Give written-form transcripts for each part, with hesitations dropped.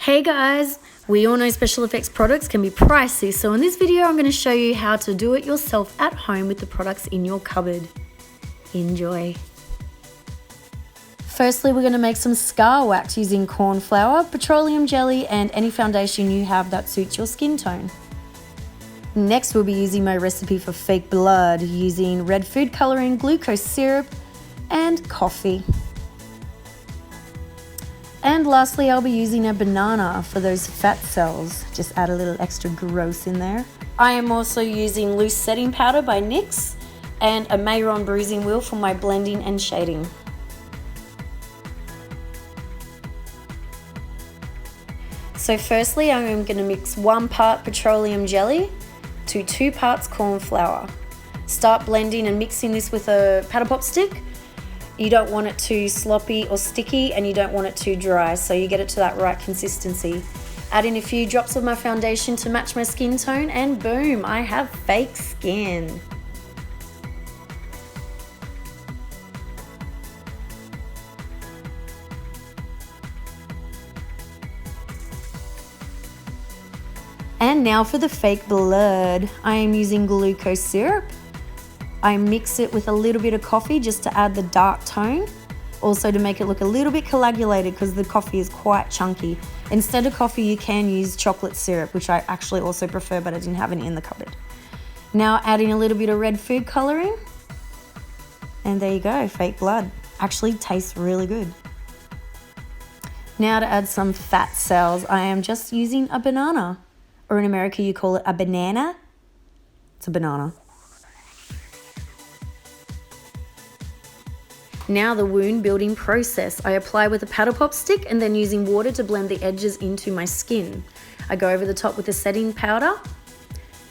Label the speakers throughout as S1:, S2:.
S1: Hey guys, we all know special effects products can be pricey, so in this video I'm going to show you how to do it yourself at home with the products in your cupboard. Enjoy. Firstly, we're going to make some scar wax using cornflour, petroleum jelly and any foundation you have that suits your skin tone. Next, we'll be using my recipe for fake blood using red food coloring, glucose syrup and coffee. And lastly, I'll be using a banana for those fat cells. Just add a little extra gross in there. I am also using loose setting powder by NYX and a Mehron bruising wheel for my blending and shading. So firstly, I'm going to mix 1 part petroleum jelly to 2 parts cornflour. Start blending and mixing this with a paddle pop stick. You don't want it too sloppy or sticky and you don't want it too dry, so you get it to that right consistency. Add in a few drops of my foundation to match my skin tone and boom, I have fake skin. And now for the fake blood. I am using glucose syrup. I mix it with a little bit of coffee just to add the dark tone. Also to make it look a little bit coagulated because the coffee is quite chunky. Instead of coffee, you can use chocolate syrup, which I actually also prefer, but I didn't have any in the cupboard. Now adding a little bit of red food coloring. And there you go, fake blood. Actually tastes really good. Now to add some fat cells, I am just using a banana. Or in America, you call it a banana. It's a banana. Now the wound building process. I apply with a paddle pop stick and then using water to blend the edges into my skin. I go over the top with a setting powder,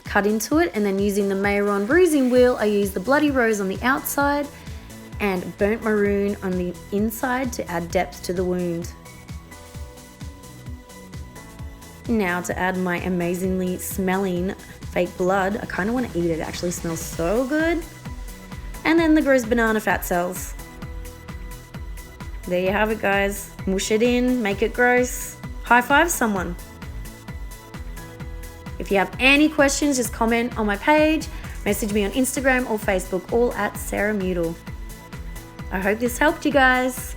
S1: cut into it, and then using the Mehron bruising wheel, I use the bloody rose on the outside and burnt maroon on the inside to add depth to the wound. Now to add my amazingly smelling fake blood. I kind of want to eat it. It actually smells so good. And then the gross banana fat cells. There you have it, guys. Mush it in, make it gross. High five someone. If you have any questions, just comment on my page, message me on Instagram or Facebook, all at Sarah Mutal. I hope this helped you guys.